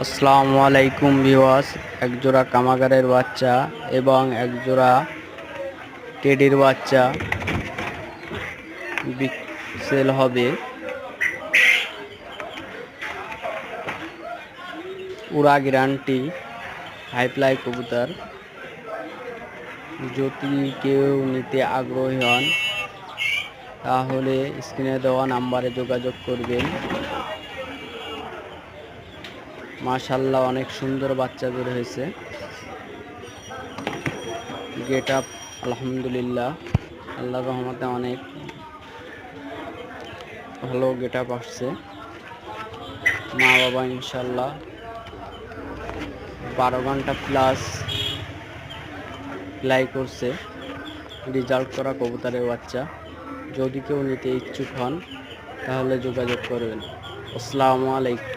আসসালামু আলাইকুম ভিউয়ার্স, একজোড়া কামাগারের বাচ্চা এবং একজোড়া টেডির বাচ্চা সেল হবে। উড়া গ্যারান্টি হাইফ্লাই কবুতর। যদি কেউ নিতে আগ্রহী হন তাহলে স্ক্রিনে দেওয়া নাম্বারে যোগাযোগ করবেন। মাশাআল্লাহ, অনেক সুন্দর বাচ্চা বের হয়েছে। গেট আপ আলহামদুলিল্লাহ, আল্লাহর রহমতে অনেক ভালো গেট আপ আসছে। মা বাবা ইনশাল্লাহ 12 ঘন্টা প্লাস ফ্লাই করছে। রেজাল্ট করা কবুতরের বাচ্চা। যদি কেউ নিতে ইচ্ছুক হন তাহলে যোগাযোগ করবেন। আসসালামু আলাইকুম।